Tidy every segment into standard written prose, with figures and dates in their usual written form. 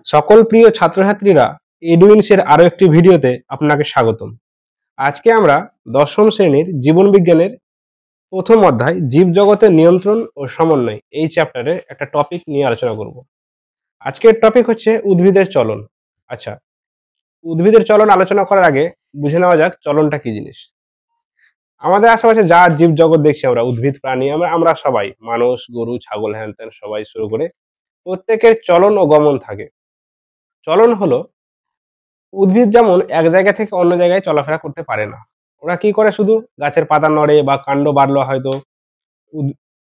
সকল প্রিয় ছাত্রছাত্রীরা এডুইনসের আরো একটি ভিডিওতে আপনাকে স্বাগতম। আজকে আমরা দশম শ্রেণীর জীবন বিজ্ঞানের প্রথম অধ্যায় জীবজগতের নিয়ন্ত্রণ ও সমন্বয় এই চ্যাপ্টারে একটা টপিক নিয়ে আলোচনা করব। আজকের টপিক হচ্ছে উদ্ভিদের চলন। আচ্ছা, উদ্ভিদের চলন আলোচনা করার আগে বুঝে নেওয়া যাক চলনটা কি জিনিস। আমাদের আশেপাশে যা জীবজগৎ দেখছি আমরা, উদ্ভিদ প্রাণী, আমরা সবাই, মানুষ, গরু, ছাগল, হ্যান ত্যান সবাই শুরু করে প্রত্যেকের চলন ও গমন থাকে। চলন হলো উদ্ভিদ যেমন এক জায়গা থেকে অন্য জায়গায় চলাফেরা করতে পারে না, ওরা কি করে শুধু গাছের পাতা নড়ে বা কাণ্ড বাড়লো হয়তো,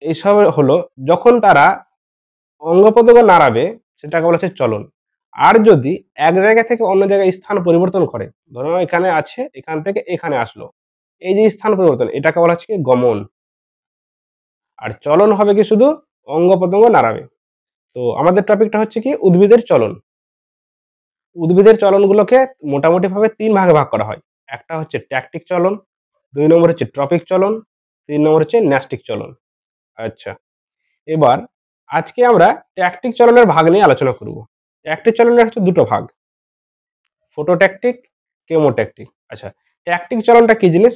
এইসব হলো যখন তারা অঙ্গ প্রত্যঙ্গ নাড়াবে, সেটাকে বলা হচ্ছে চলন। আর যদি এক জায়গা থেকে অন্য জায়গায় স্থান পরিবর্তন করে, ধরো এখানে আছে এখান থেকে এখানে আসলো, এই যে স্থান পরিবর্তন, এটাকে বলা হচ্ছে কি গমন। আর চলন হবে কি শুধু অঙ্গ প্রত্যঙ্গ নাড়াবে। তো আমাদের টপিকটা হচ্ছে কি উদ্ভিদের চলন। উদ্ভিদের চলনগুলোকে মোটামুটি ভাবে তিন ভাগে ভাগ করা হয়। একটা হচ্ছে ট্যাকটিক চলন, 2 নম্বর হচ্ছে ট্রপিক চলন, 3 নম্বর হচ্ছে ন্যাস্টিক চলন। আচ্ছা, এবার আজকে আমরা ট্যাকটিক চলনের ভাগ নিয়ে আলোচনা করব। ট্যাকটিক চলনের হচ্ছে দুটো ভাগ, ফটোট্যাকটিক, কেমোট্যাকটিক। আচ্ছা, ট্যাকটিক চলনটা কি জিনিস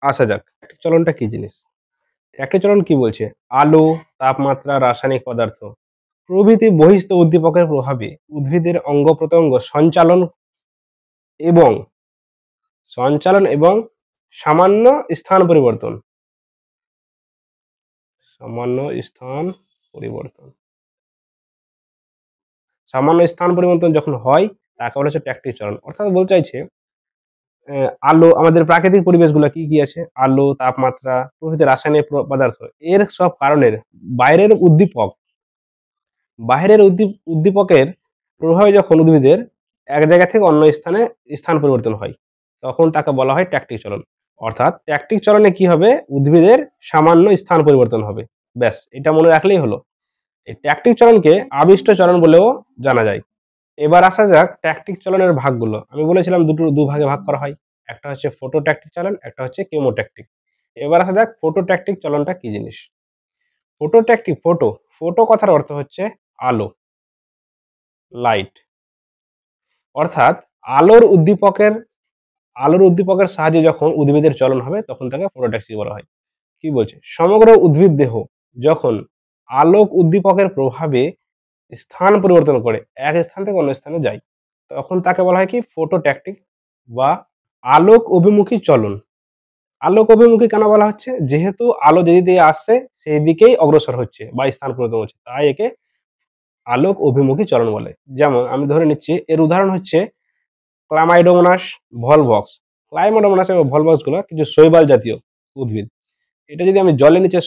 আসা যাক। ট্যাকটিক চলনটা কি জিনিস? ট্যাকটিক চলন কি বলছে? আলো, তাপমাত্রা, রাসায়নিক পদার্থ প্রভৃতি বহিস্থ উদ্দীপকের প্রভাবে উদ্ভিদের অঙ্গ প্রত্যঙ্গ এবং সামান্য স্থান পরিবর্তন যখন হয় তাকে বলা হচ্ছে ট্যাকটিক চলন। অর্থাৎ বলতে চাইছে আলো, আমাদের প্রাকৃতিক পরিবেশগুলো কি কি আছে, আলো, তাপমাত্রা প্রভৃতি রাসায়নিক পদার্থ, এর সব কারণের বাইরের উদ্দীপকের প্রভাবে যখন উদ্ভিদের এক জায়গা থেকে অন্য স্থান পরিবর্তন হয়, তখন তাকে বলা হয় ট্যাকটিক চলন। অর্থাৎ ট্যাকটিক চলনে কি হবে, উদ্ভিদের সামান্য স্থান পরিবর্তন হবে, ব্যাস এটা মনে রাখলেই হলো। এই ট্যাকটিক চলনকে আবিষ্ট চলন বলেও জানা যায়। এবার আসা যাক ট্যাকটিক চলনের ভাগগুলো। আমি বলেছিলাম দু ভাগে ভাগ করা হয়, একটা হচ্ছে ফটোট্যাকটিক চলন, একটা হচ্ছে কেমোট্যাকটিক। এবার আসা যাক ফটোট্যাকটিক চলনটা কি জিনিস। ফটো কথার অর্থ হচ্ছে আলো, লাইট। অর্থাৎ আলোর উদ্দীপকের সাহায্যে যখন উদ্ভিদের চলন হবে তখন তাকে ফটোট্যাকটিক বলা হয়। কি বলছে, সমগ্র উদ্ভিদ দেহ যখন আলোক উদ্দীপকের প্রভাবে স্থান পরিবর্তন করে এক স্থান থেকে অন্য স্থানে যায়, তখন তাকে বলা হয় কি ফটোট্যাকটিক বা আলোক অভিমুখী চলন। আলোক অভিমুখী কেন বলা হচ্ছে? যেহেতু আলো যেদিক দিয়ে আসছে সেই দিকেই অগ্রসর হচ্ছে বা স্থান পরিবর্তন হচ্ছে, তাই একে আলোক অভিমুখী চলন বলে। যেমন আমি ধরে নিচ্ছি, এর উদাহরণ হচ্ছে ক্লামাইডোমোনাস ভলভক্স। ক্লাইমাইডোমোনাস এবং ভলভক্স গুলো কিছু শৈবাল জাতীয় উদ্ভিদ। এটা যদি আমি জলের নিচে,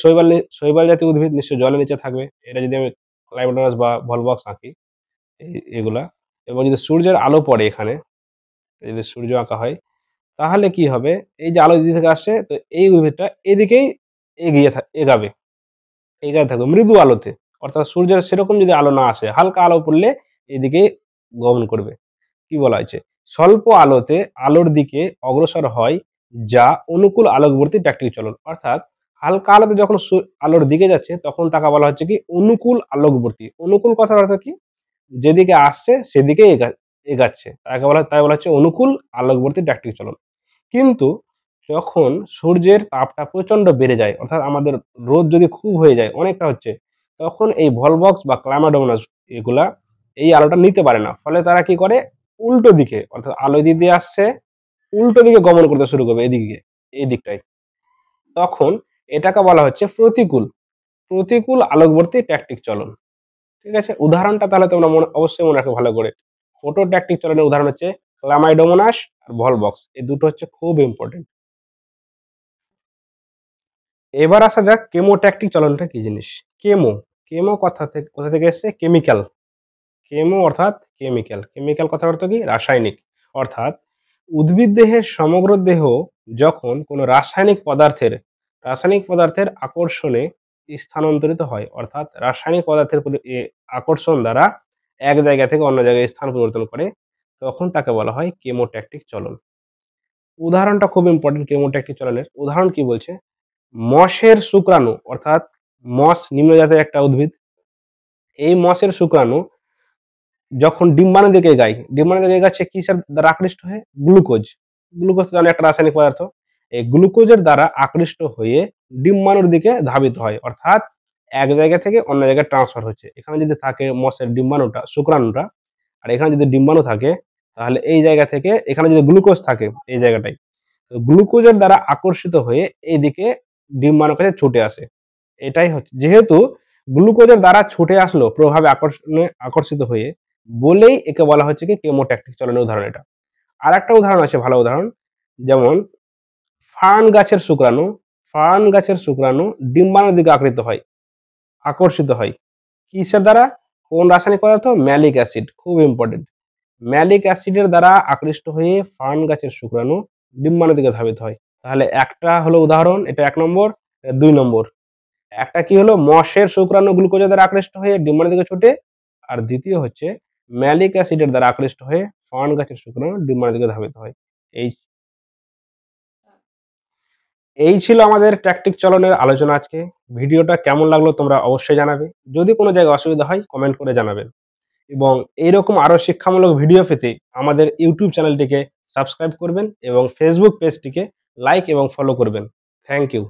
শৈবাল জাতীয় উদ্ভিদ নিশ্চয়ই জলের নিচে থাকবে। এটা যদি আমি ক্লাইমাইডোমোনাস বা ভলভক্স আঁকি, এগুলা, এবং যদি সূর্যের আলো পড়ে এখানে, যদি সূর্য আঁকা হয়, তাহলে কি হবে, এই যে আলো দিক থেকে আসছে, তো এই উদ্ভিদটা এদিকেই এগাবে থাকবে মৃদু আলোতে। অর্থাৎ সূর্যের সেরকম যদি আলো না আসে, হালকা আলো পড়লে এদিকে গমন করবে। কি বলা হয়েছে, স্বল্প আলোতে আলোর দিকে অগ্রসর হয় যা অনুকূল আলোকবর্তী ট্যাকটিক চলন। অর্থাৎ হালকা আলোতে যখন আলোর দিকে যাচ্ছে তখন তাকে বলা হচ্ছে কি অনুকূল আলোকবর্তী। অনুকূল কথার অর্থ কি, যেদিকে আসছে সেদিকে এগাচ্ছে, তাই বলা হচ্ছে অনুকূল আলোকবর্তী ট্যাকটিক চলন। কিন্তু যখন সূর্যের তাপটা প্রচন্ড বেড়ে যায়, অর্থাৎ আমাদের রোদ যদি খুব হয়ে যায়, অনেকটা হচ্ছে, তখন এই ভলভক্স বা ক্লামাইডোমোনাস এগুলা এই আলোটা নিতে পারে না, ফলে তারা কি করে, উল্টো দিকে, অর্থাৎ আলো দিক দিয়ে আসছে, উল্টো দিকে গমন করতে শুরু করবে, এই দিকটাই। তখন এটাকে বলা হচ্ছে প্রতিকূল আলোকবর্তী ট্যাকটিক চলন। ঠিক আছে, উদাহরণটা তাহলে তোমরা অবশ্যই মনে রাখো ভালো করে। ফটোট্যাকটিক চলনের উদাহরণ হচ্ছে ক্লামাইডোমোনাস আর ভলভক্স, এই দুটো হচ্ছে খুব ইম্পর্টেন্ট। এবার আসা যাক কেমোট্যাকটিক চলনটা কি জিনিস। কেমো কোথা থেকে এসেছে? কেমিক্যাল। কেমো অর্থাৎ কেমিক্যাল কথার অর্থ কি? রাসায়নিক। অর্থাৎ উদ্ভিদ দেহের সমগ্র দেহ যখন কোনো রাসায়নিক পদার্থের আকর্ষণে স্থানান্তরিত হয়, অর্থাৎ রাসায়নিক পদার্থের আকর্ষণ দ্বারা এক জায়গা থেকে অন্য জায়গায় স্থান পরিবর্তন করে, তখন তাকে বলা হয় কেমোট্যাকটিক চলন। উদাহরণটা খুব ইম্পর্টেন্ট কেমোট্যাকটিক চলনের। উদাহরণ কি বলছে, মসের শুক্রাণু, অর্থাৎ মস নিম্নজাতের একটা উদ্ভিদ, এই মসের শুক্রাণু যখন ডিম্বাণুর দিকে এগাচ্ছে কিসের দ্বারা আকৃষ্ট হয়ে? গ্লুকোজ। গ্লুকোজ জানি একটা রাসায়নিক পদার্থ। এই গ্লুকোজের দ্বারা আকৃষ্ট হয়ে ডিম্বাণুর দিকে ধাবিত হয়, অর্থাৎ এক জায়গা থেকে অন্য জায়গায় ট্রান্সফার হচ্ছে। এখানে যদি থাকে মশের ডিম্বাণুটা, শুক্রাণুটা, আর এখানে যদি ডিম্বাণু থাকে, তাহলে এই জায়গা থেকে এখানে যদি গ্লুকোজ থাকে এই জায়গাটায়, তো গ্লুকোজের দ্বারা আকর্ষিত হয়ে এইদিকে ডিম্বাণুর কাছে ছুটে আসে। এটাই হচ্ছে, যেহেতু গ্লুকোজের দ্বারা ছুটে আসলো প্রভাবে আকর্ষিত হয়ে, বলেই একে বলা হচ্ছে কি কেমোট্যাকটিক চলনের উদাহরণ এটা। আর একটা উদাহরণ আছে, ভালো উদাহরণ, যেমন ফার্ন গাছের শুক্রাণু ডিম্বাণুর দিকে আকর্ষিত হয় কিসের দ্বারা? কোন রাসায়নিক পদার্থ? Malic acid. খুব ইম্পর্টেন্ট। ম্যালিক অ্যাসিডের দ্বারা আকৃষ্ট হয়ে ফার্ন গাছের শুক্রাণু ডিম্বাণুর দিকে ধাবিত হয়। তাহলে একটা হলো উদাহরণ, এটা 1 নম্বর। 2 নম্বর, একটা কি হলো, মশের শুক্রাণু গ্লুকোজের দ্বারা আকৃষ্ট হয়ে ডিম্বাণুর দিকে ছুটে, আর দ্বিতীয় হচ্ছে ম্যালিক অ্যাসিডের দ্বারা আকৃষ্ট হয়ে ফার্ন গাছের শুক্রাণু ডিম্বাণুর দিকে ধাবিত হয়। এই এই ছিল আমাদের ট্যাকটিক চলনের আলোচনা আজকে। ভিডিওটা কেমন লাগলো তোমরা অবশ্যই জানাবে। যদি কোনো জায়গায় অসুবিধা হয় কমেন্ট করে জানাবেন। এবং এইরকম আরো শিক্ষামূলক ভিডিও পেতে আমাদের ইউটিউব চ্যানেলটিকে সাবস্ক্রাইব করবেন এবং ফেসবুক পেজটিকে লাইক এবং ফলো করবেন। Thank you.